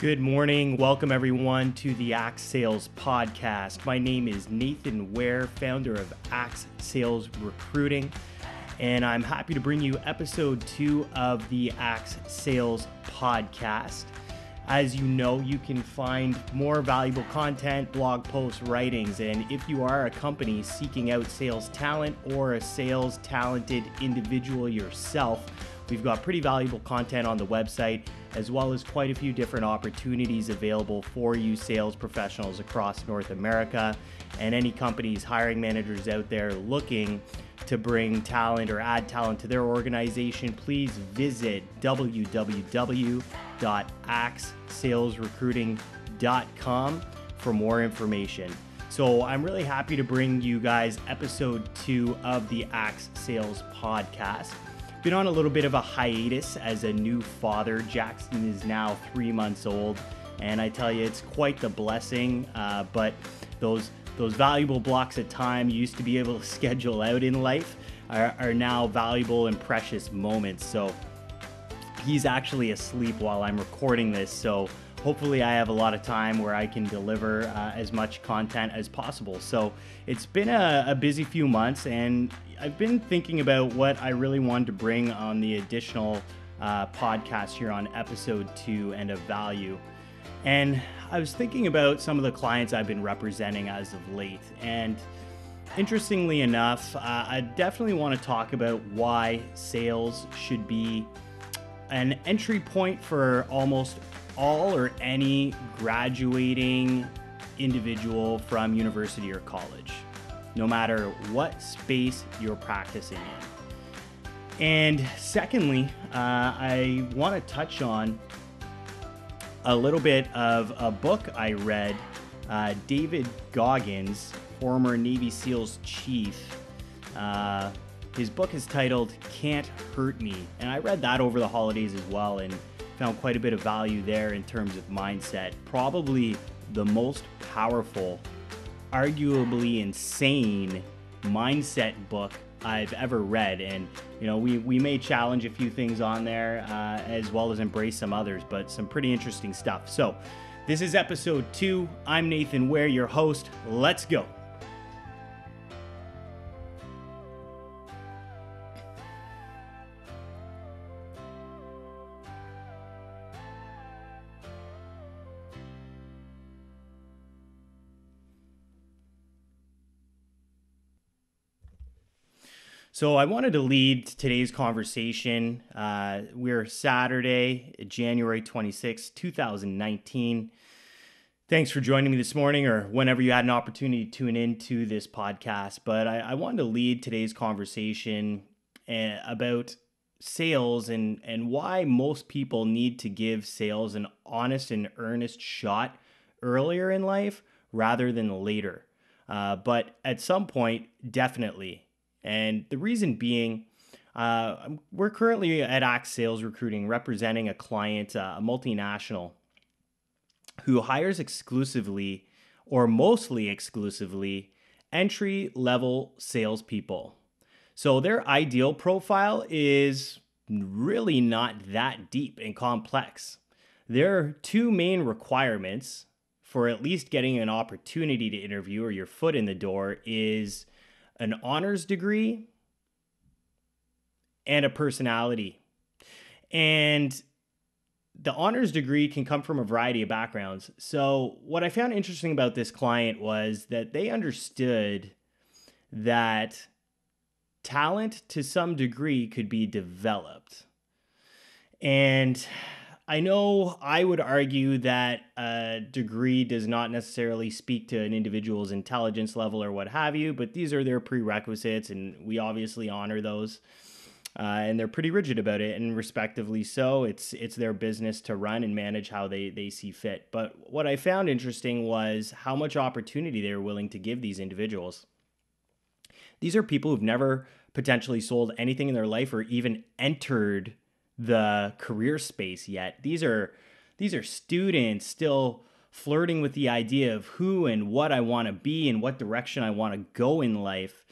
Good morning. Welcome everyone to the Axe Sales Podcast. My name is Nathan Ware, founder of Axe Sales Recruiting, and I'm happy to bring you episode 2 of the Axe Sales Podcast. As you know, you can find more valuable content, blog posts, writings, and if you are a company seeking out sales talent or a sales talented individual yourself, we've got pretty valuable content on the website, as well as quite a few different opportunities available for you sales professionals across North America and any companies, hiring managers out there looking to bring talent or add talent to their organization. Please visit www.axesalesrecruiting.com for more information. So I'm really happy to bring you guys episode 2 of the Axe Sales Podcast. Been on a little bit of a hiatus as a new father. Jackson is now 3 months old, and I tell you, it's quite the blessing. But those valuable blocks of time you used to be able to schedule out in life are now valuable and precious moments. So he's actually asleep while I'm recording this. So hopefully I have a lot of time where I can deliver as much content as possible. So it's been a busy few months, and I've been thinking about what I really wanted to bring on the additional podcast here on episode 2 and of value. And I was thinking about some of the clients I've been representing as of late. And interestingly enough, I definitely want to talk about why sales should be an entry point for almost all or any graduating individual from university or college, no matter what space you're practicing in. And secondly, I want to touch on a little bit of a book I read. David Goggins, former Navy SEALs chief, his book is titled Can't Hurt Me. And I read that over the holidays as well and found quite a bit of value there in terms of mindset. Probably the most powerful, arguably insane mindset book I've ever read. And you know, we may challenge a few things on there as well as embrace some others, but some pretty interesting stuff. So this is episode 2. I'm Nathan Ware, your host. Let's go. So I wanted to lead today's conversation. We're Saturday, January 26, 2019. Thanks for joining me this morning or whenever you had an opportunity to tune into this podcast. But I wanted to lead today's conversation about sales and why most people need to give sales an honest and earnest shot earlier in life rather than later. But at some point, definitely. And the reason being, we're currently at Axe Sales Recruiting representing a client, a multinational, who hires exclusively or mostly exclusively entry-level salespeople. So their ideal profile is really not that deep and complex. There are 2 main requirements for at least getting an opportunity to interview or your foot in the door is an honors degree and a personality. And the honors degree can come from a variety of backgrounds. So what I found interesting about this client was that they understood that talent to some degree could be developed. And I know I would argue that a degree does not necessarily speak to an individual's intelligence level or what have you, but these are their prerequisites, and we obviously honor those. And they're pretty rigid about it, and respectively so. It's their business to run and manage how they see fit. But what I found interesting was how much opportunity they were willing to give these individuals. These are people who've never potentially sold anything in their life or even entered the career space yet. These are students still flirting with the idea of who and what I want to be and what direction I want to go in life.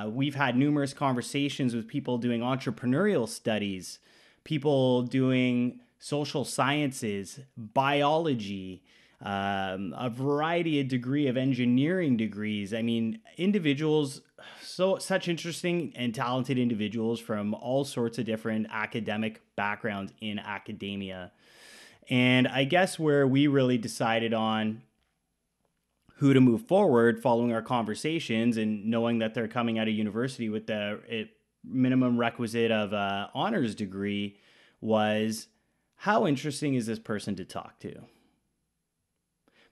We've had numerous conversations with people doing entrepreneurial studies, people doing social sciences, biology, a variety of degree of engineering degrees. I mean, individuals, such interesting and talented individuals from all sorts of different academic backgrounds in academia. And I guess where we really decided on who to move forward following our conversations and knowing that they're coming out of university with the minimum requisite of an honors degree was, how interesting is this person to talk to?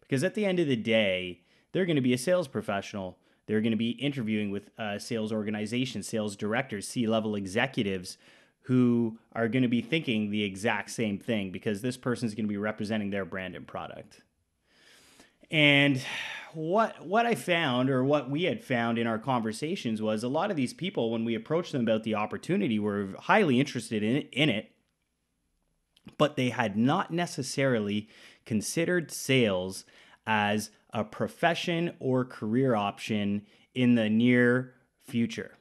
Because at the end of the day, they're going to be a sales professional. They're going to be interviewing with sales organizations, sales directors, C-level executives who are going to be thinking the exact same thing, because this person's going to be representing their brand and product. And what I found, or what we had found in our conversations, was a lot of these people, when we approached them about the opportunity, were highly interested in it, but they had not necessarily considered sales as a profession or career option in the near future.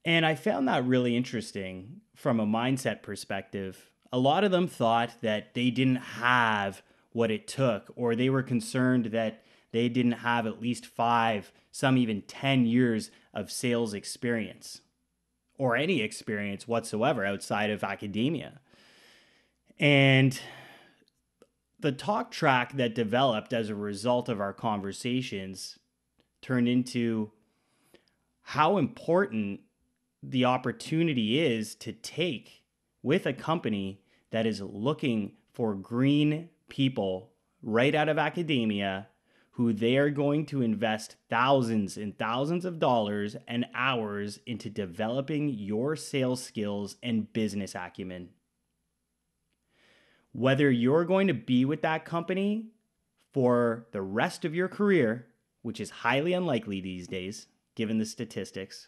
And I found that really interesting from a mindset perspective. A lot of them thought that they didn't have what it took, or they were concerned that they didn't have at least 5, some even 10 years of sales experience, or any experience whatsoever outside of academia. And the talk track that developed as a result of our conversations turned into how important the opportunity is to take with a company that is looking for green people right out of academia, who they are going to invest thousands and thousands of dollars and hours into developing your sales skills and business acumen. Whether you're going to be with that company for the rest of your career, which is highly unlikely these days, given the statistics,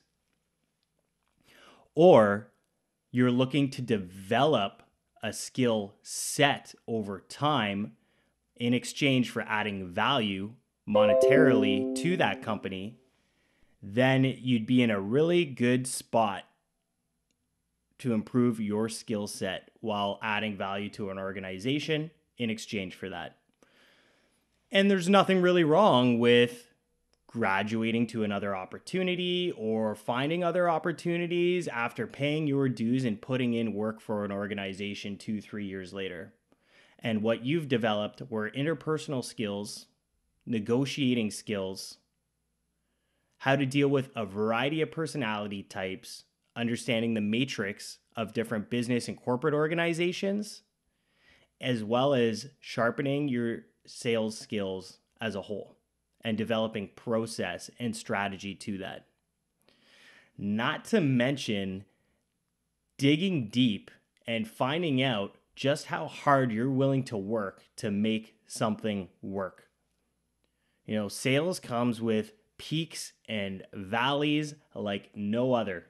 or you're looking to develop a skill set over time in exchange for adding value monetarily to that company, then you'd be in a really good spot to improve your skill set while adding value to an organization in exchange for that. And there's nothing really wrong with graduating to another opportunity or finding other opportunities after paying your dues and putting in work for an organization 2-3 years later. And what you've developed were interpersonal skills, negotiating skills, how to deal with a variety of personality types, understanding the matrix of different business and corporate organizations, as well as sharpening your sales skills as a whole and developing process and strategy to that. Not to mention digging deep and finding out just how hard you're willing to work to make something work. You know, sales comes with peaks and valleys like no other.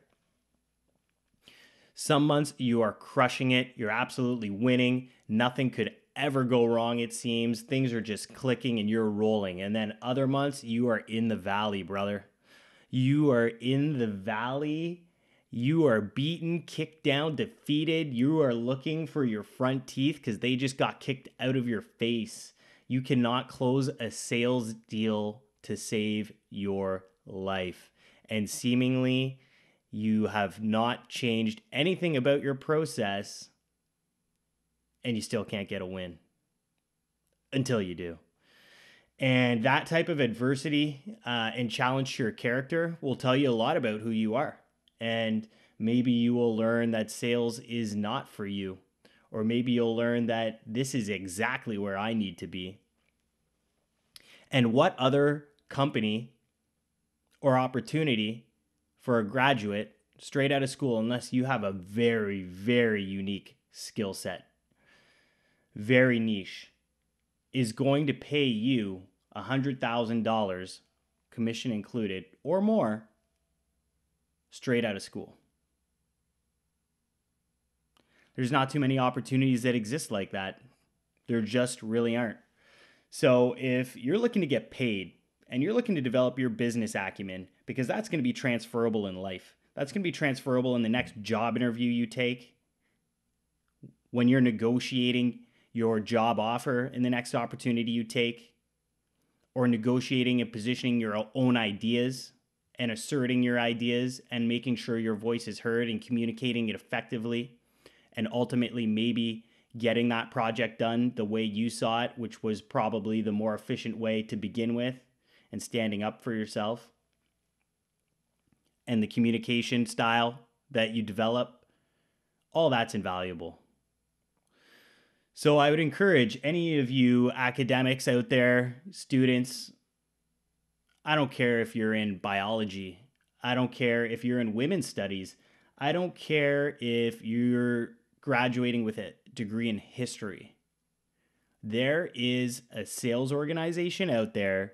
Some months you are crushing it. You're absolutely winning. Nothing could ever go wrong, it seems. Things are just clicking and you're rolling. And then other months you are in the valley, brother. You are in the valley. You are beaten, kicked down, defeated. You are looking for your front teeth because they just got kicked out of your face. You cannot close a sales deal to save your life. And seemingly, you have not changed anything about your process, and you still can't get a win until you do. And that type of adversity and challenge to your character will tell you a lot about who you are. And maybe you will learn that sales is not for you. Or maybe you'll learn that this is exactly where I need to be. And what other company or opportunity for a graduate straight out of school, unless you have a very, very unique skill set, very niche, is going to pay you $100,000, commission included, or more, straight out of school? There's not too many opportunities that exist like that. There just really aren't. So if you're looking to get paid and you're looking to develop your business acumen, because that's going to be transferable in life, that's going to be transferable in the next job interview you take, when you're negotiating your job offer in the next opportunity you take, or negotiating and positioning your own ideas and asserting your ideas and making sure your voice is heard and communicating it effectively, and ultimately maybe getting that project done the way you saw it, which was probably the more efficient way to begin with, and standing up for yourself, and the communication style that you develop, all that's invaluable. So I would encourage any of you academics out there, students, I don't care if you're in biology, I don't care if you're in women's studies, I don't care if you're graduating with a degree in history. There is a sales organization out there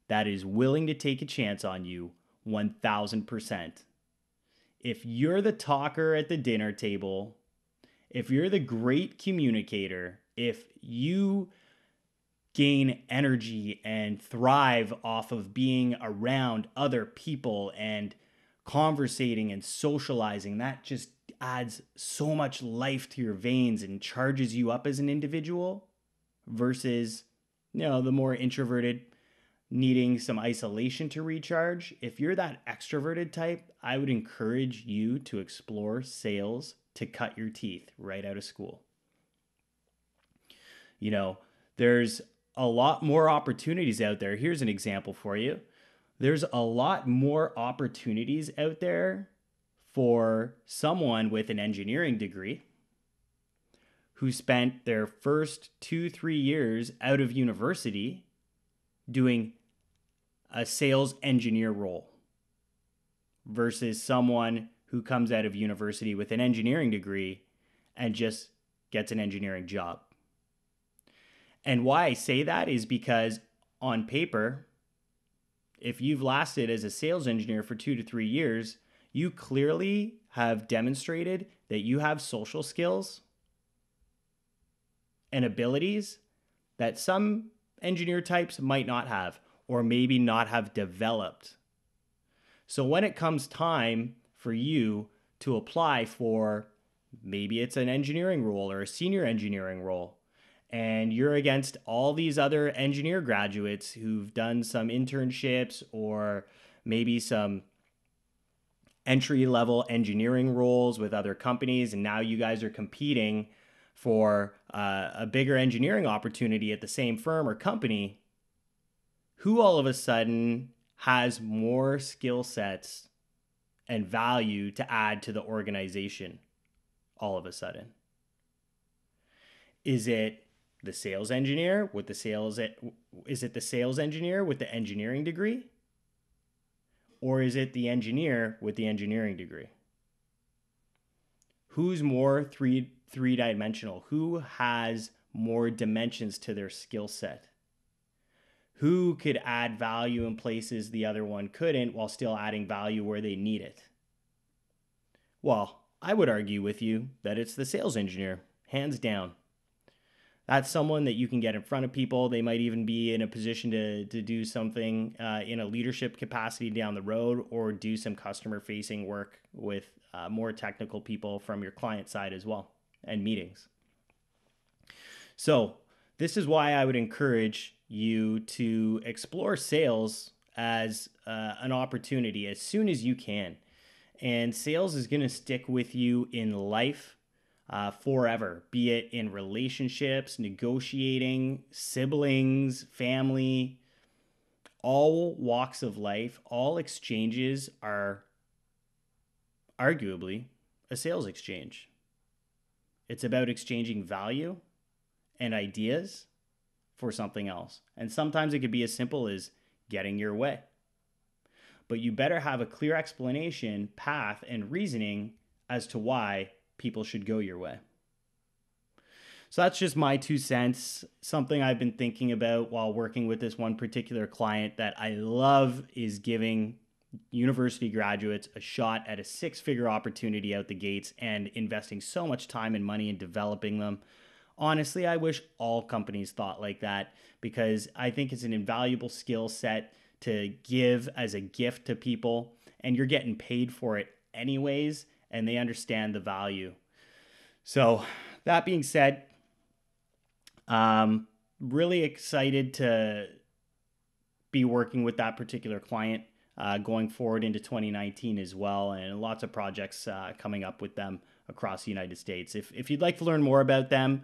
that is willing to take a chance on you 1000%. If you're the talker at the dinner table, if you're the great communicator, if you gain energy and thrive off of being around other people and conversating and socializing, that just adds so much life to your veins and charges you up as an individual versus, the more introverted needing some isolation to recharge. If you're that extroverted type, I would encourage you to explore sales to cut your teeth right out of school. There's a lot more opportunities out there. Here's an example for you. There's a lot more opportunities out there for someone with an engineering degree who spent their first 2-3 years out of university doing a sales engineer role versus someone who comes out of university with an engineering degree and just gets an engineering job. And why I say that is because on paper, if you've lasted as a sales engineer for 2 to 3 years, you clearly have demonstrated that you have social skills and abilities that some engineer types might not have, or maybe not have developed. So when it comes time for you to apply for, maybe it's an engineering role or a senior engineering role, and you're against all these other engineer graduates who've done some internships or maybe some entry-level engineering roles with other companies, and now you guys are competing for a bigger engineering opportunity at the same firm or company, who all of a sudden has more skill sets and value to add to the organization all of a sudden? Is it the sales engineer with the sales? Is it the sales engineer with the engineering degree? Or is it the engineer with the engineering degree? Who's more three-dimensional? Who has more dimensions to their skill set? Who could add value in places the other one couldn't while still adding value where they need it? Well, I would argue with you that it's the sales engineer, hands down. That's someone that you can get in front of people. They might even be in a position to do something in a leadership capacity down the road, or do some customer-facing work with more technical people from your client side as well, and meetings. So this is why I would encourage you to explore sales as an opportunity as soon as you can. And sales is going to stick with you in life forever, be it in relationships, negotiating, siblings, family, all walks of life. All exchanges are arguably a sales exchange. It's about exchanging value and ideas for something else. And sometimes it could be as simple as getting your way. But you better have a clear explanation, path, and reasoning as to why people should go your way. So that's just my 2 cents, something I've been thinking about while working with this one particular client that I love is giving university graduates a shot at a 6-figure opportunity out the gates and investing so much time and money in developing them. Honestly, I wish all companies thought like that, because I think it's an invaluable skill set to give as a gift to people, and you're getting paid for it anyways, and they understand the value. So That being said, really excited to be working with that particular client going forward into 2019 as well, and lots of projects coming up with them across the United States. If you'd like to learn more about them,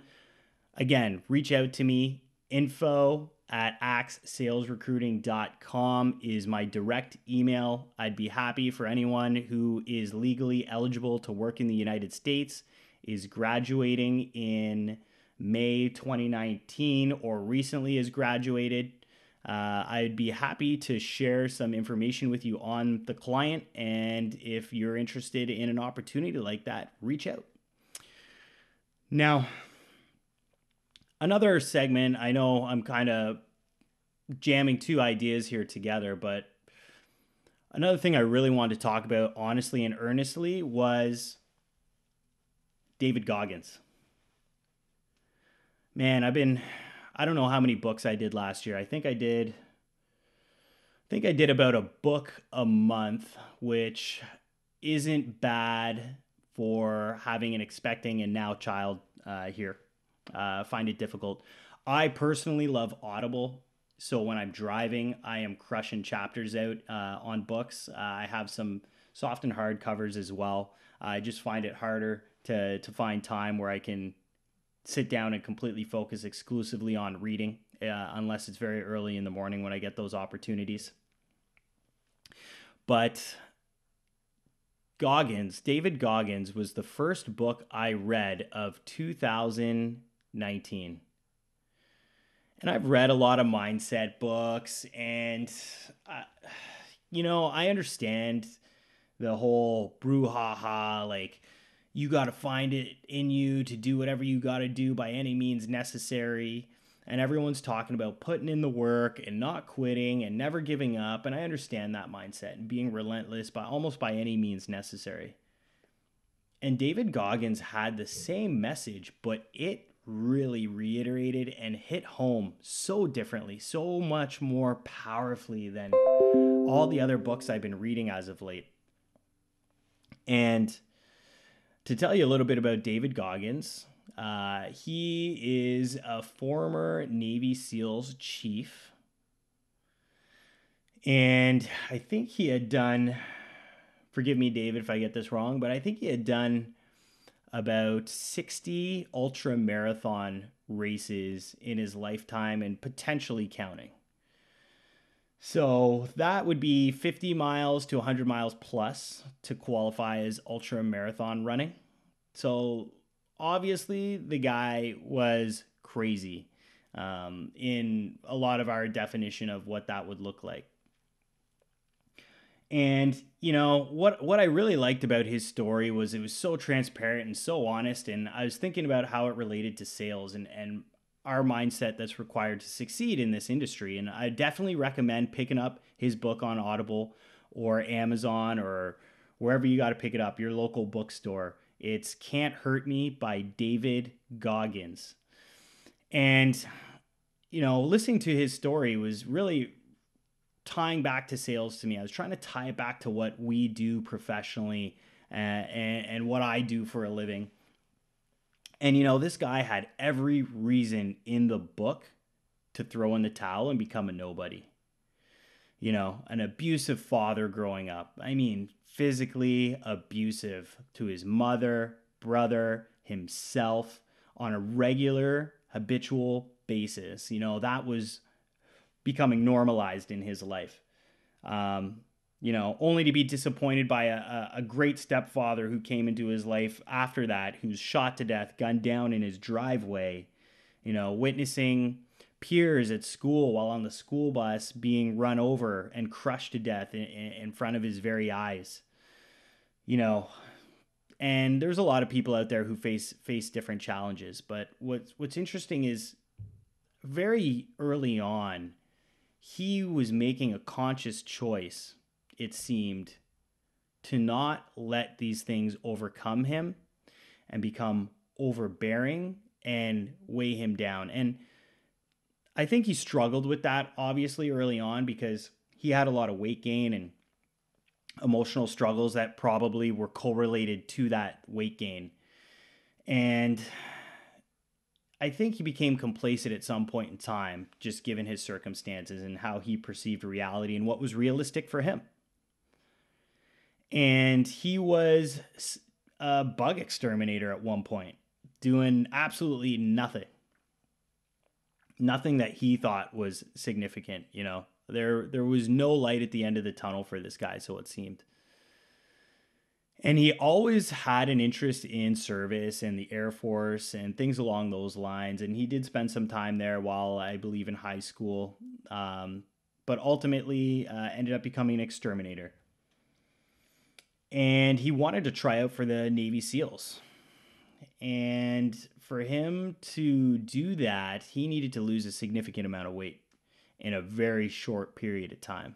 again, reach out to me. info@axsalesrecruiting.com is my direct email. I'd be happy for anyone who is legally eligible to work in the United States, is graduating in May 2019 or recently has graduated. I'd be happy to share some information with you on the client, and if you're interested in an opportunity like that, reach out. Now, another segment, I know I'm kind of jamming two ideas here together, but another thing I really wanted to talk about honestly and earnestly was David Goggins. Man, I don't know how many books I did last year. I think I did about a book a month, which isn't bad for having an expecting and now child here. Find it difficult. I personally love Audible. So when I'm driving, I am crushing chapters out on books. I have some soft and hard covers as well. I just find it harder to find time where I can sit down and completely focus exclusively on reading, unless it's very early in the morning when I get those opportunities. But David Goggins was the first book I read of 2019. And I've read a lot of mindset books, and I understand the whole brouhaha, like you got to find it in you to do whatever you got to do by any means necessary. And everyone's talking about putting in the work and not quitting and never giving up. And I understand that mindset and being relentless by almost by any means necessary. And David Goggins had the same message, but it really reiterated and hit home so differently, so much more powerfully than all the other books I've been reading as of late. And to tell you a little bit about David Goggins, he is a former Navy SEALs chief. And I think he had done, forgive me, David, if I get this wrong, but I think he had done about 60 ultra marathon races in his lifetime and potentially counting. So that would be 50 miles to 100 miles plus to qualify as ultra marathon running. So obviously the guy was crazy in a lot of our definition of what that would look like. And, what I really liked about his story was it was so transparent and so honest. And I was thinking about how it related to sales and our mindset that's required to succeed in this industry. And I definitely recommend picking up his book on Audible or Amazon or wherever you got to pick it up, your local bookstore. It's Can't Hurt Me by David Goggins. And, listening to his story was really tying back to sales to me. I was trying to tie it back to what we do professionally and what I do for a living. And, this guy had every reason in the book to throw in the towel and become a nobody. An abusive father growing up. I mean, physically abusive to his mother, brother, himself on a regular, habitual basis. That was becoming normalized in his life. Only to be disappointed by a great stepfather who came into his life after that, who's shot to death, gunned down in his driveway, witnessing peers at school while on the school bus being run over and crushed to death in front of his very eyes. And there's a lot of people out there who face different challenges. But what's interesting is very early on, he was making a conscious choice, it seemed, to not let these things overcome him and become overbearing and weigh him down. And I think he struggled with that, obviously, early on because he had a lot of weight gain and emotional struggles that probably were correlated to that weight gain. And I think he became complacent at some point in time, just given his circumstances and how he perceived reality and what was realistic for him. And he was a bug exterminator at one point, doing absolutely nothing. Nothing that he thought was significant, you know. There was no light at the end of the tunnel for this guy, so it seemed. And he always had an interest in service and the Air Force and things along those lines. And he did spend some time there while I believe in high school, but ultimately ended up becoming an exterminator. And he wanted to try out for the Navy SEALs. And for him to do that, he needed to lose a significant amount of weight in a very short period of time.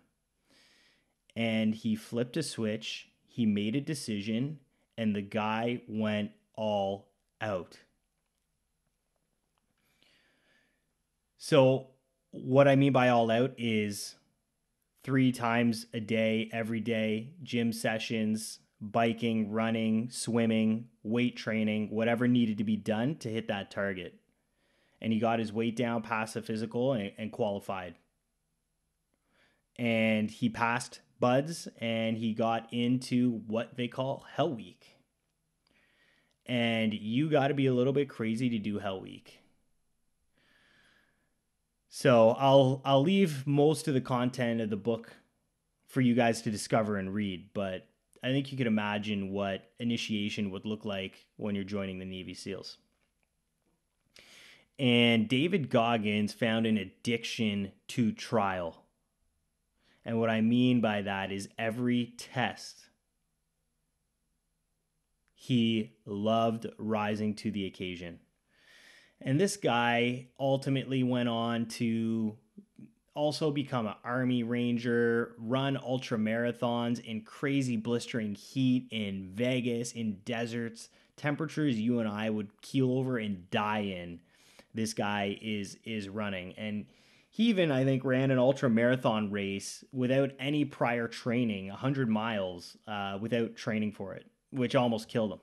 And he flipped a switch, he made a decision, and the guy went all out. So, what I mean by all out is 3 times a day, every day, gym sessions, biking, running, swimming, weight training, whatever needed to be done to hit that target. And he got his weight down past the physical and qualified. And he passed buds and he got into what they call Hell Week. And you got to be a little bit crazy to do Hell Week. So I'll leave most of the content of the book for you guys to discover and read, but I think you could imagine what initiation would look like when you're joining the Navy SEALs. And David Goggins found an addiction to trial. And what I mean by that is every test, he loved rising to the occasion. And this guy ultimately went on to also become an Army Ranger, run ultra marathons in crazy blistering heat in Vegas, in deserts, temperatures you and I would keel over and die in. This guy is running. And he even, I think, ran an ultra marathon race without any prior training, 100 miles without training for it, which almost killed him.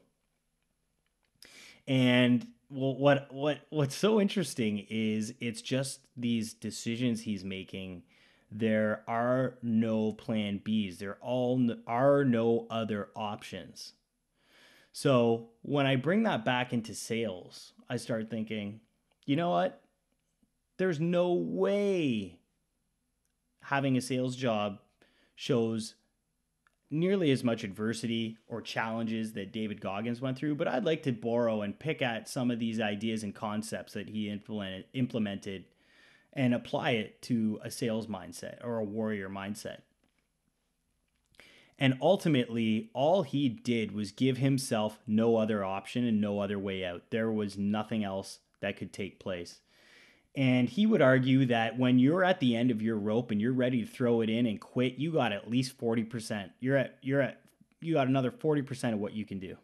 And well, what's so interesting is it's just these decisions he's making. There are no plan Bs. There are no other options. So when I bring that back into sales, I start thinking, you know what? There's no way having a sales job shows nearly as much adversity or challenges that David Goggins went through, but I'd like to borrow and pick at some of these ideas and concepts that he implemented and apply it to a sales mindset or a warrior mindset. And ultimately, all he did was give himself no other option and no other way out. There was nothing else that could take place. And he would argue that when you're at the end of your rope and you're ready to throw it in and quit, you got at least 40%. You got another 40% of what you can do.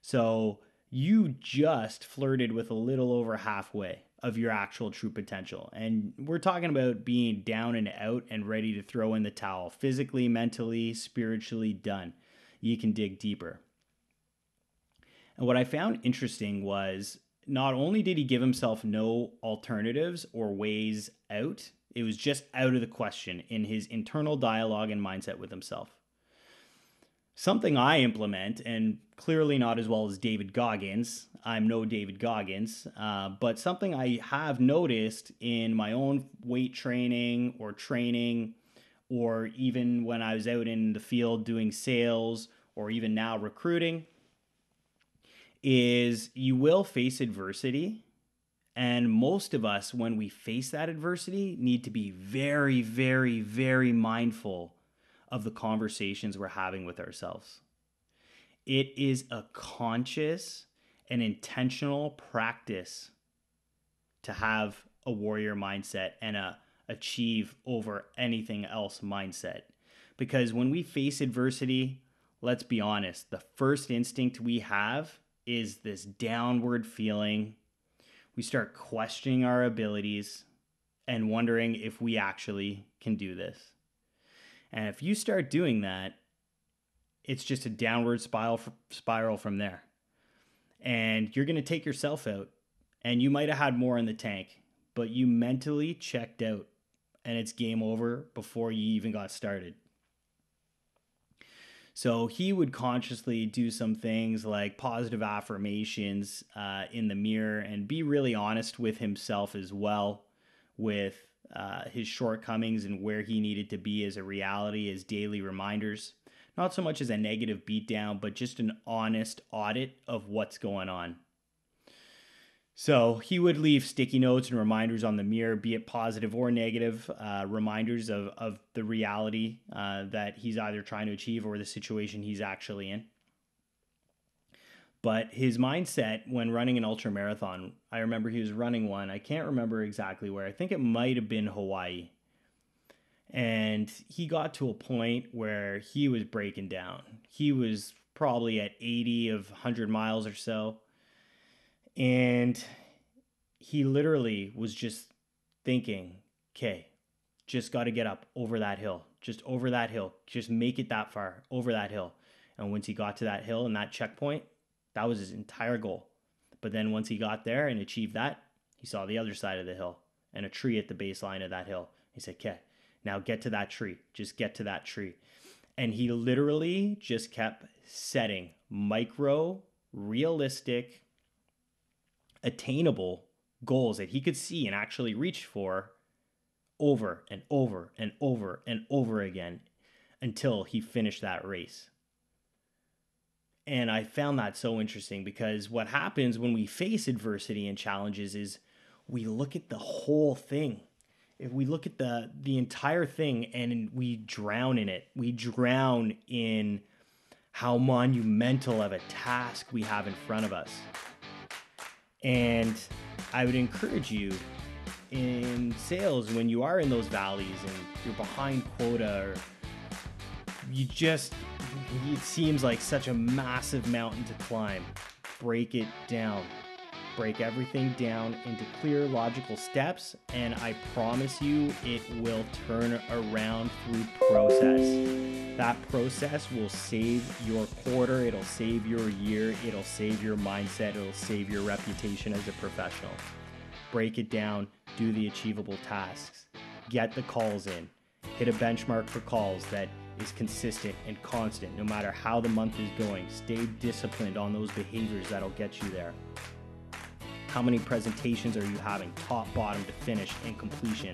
So you just flirted with a little over halfway of your actual true potential. And we're talking about being down and out and ready to throw in the towel, physically, mentally, spiritually done. You can dig deeper. And what I found interesting was not only did he give himself no alternatives or ways out, it was just out of the question in his internal dialogue and mindset with himself. Something I implement, and clearly not as well as David Goggins, I'm no David Goggins, but something I have noticed in my own weight training, or even when I was out in the field doing sales, or even now recruiting, is you will face adversity. And most of us, when we face that adversity, need to be very, very, very mindful of the conversations we're having with ourselves. It is a conscious and intentional practice to have a warrior mindset and a achieve over anything else mindset. Because when we face adversity, let's be honest, the first instinct we have is this downward feeling. We start questioning our abilities and wondering if we actually can do this. And if you start doing that, it's just a downward spiral from there. And you're going to take yourself out. and you might have had more in the tank, but you mentally checked out and it's game over before you even got started. So he would consciously do some things like positive affirmations in the mirror and be really honest with himself as well, with his shortcomings and where he needed to be as a reality, as daily reminders. Not so much as a negative beatdown, but just an honest audit of what's going on. So he would leave sticky notes and reminders on the mirror, be it positive or negative, reminders of the reality that he's either trying to achieve or the situation he's actually in. But his mindset when running an ultra marathon, I remember he was running one. I can't remember exactly where. I think it might have been Hawaii. And he got to a point where he was breaking down. He was probably at 80 of 100 miles or so. And he literally was just thinking, okay, just got to get up over that hill, just over that hill, just make it that far over that hill. And once he got to that hill and that checkpoint, that was his entire goal. But then once he got there and achieved that, he saw the other side of the hill and a tree at the baseline of that hill. He said, okay, now get to that tree, just get to that tree. And he literally just kept setting micro, realistic, attainable goals that he could see and actually reach for over and over and over and over again until he finished that race. And I found that so interesting because what happens when we face adversity and challenges is we look at the whole thing. If we look at the entire thing and we drown in it, we drown in how monumental of a task we have in front of us. And I would encourage you in sales when you are in those valleys and you're behind quota or it seems like such a massive mountain to climb, break it down. Break everything down into clear, logical steps, and I promise you it will turn around through process. That process will save your quarter, it'll save your year, it'll save your mindset, it'll save your reputation as a professional. Break it down, do the achievable tasks, get the calls in, hit a benchmark for calls that is consistent and constant no matter how the month is going. Stay disciplined on those behaviors that'll get you there. How many presentations are you having, top, bottom to finish and completion?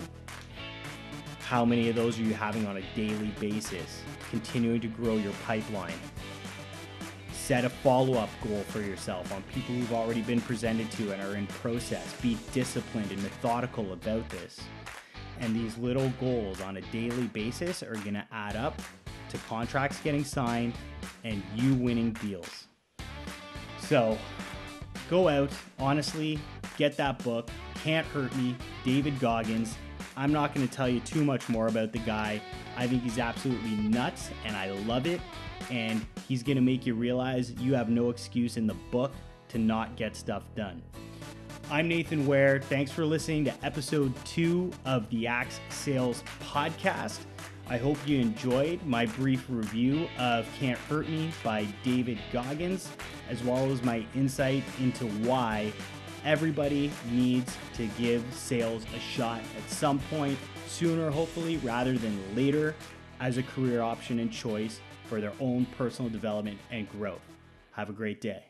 How many of those are you having on a daily basis? Continuing to grow your pipeline. Set a follow-up goal for yourself on people who've already been presented to and are in process. Be disciplined and methodical about this. And these little goals on a daily basis are going to add up to contracts getting signed and you winning deals. So, go out, honestly, get that book, Can't Hurt Me, David Goggins. I'm not going to tell you too much more about the guy. I think he's absolutely nuts, and I love it. And he's going to make you realize you have no excuse in the book to not get stuff done. I'm Nathan Ware. Thanks for listening to episode 2 of the Axe Sales Podcast. I hope you enjoyed my brief review of Can't Hurt Me by David Goggins, as well as my insight into why everybody needs to give sales a shot at some point, sooner hopefully, rather than later, as a career option and choice for their own personal development and growth. Have a great day.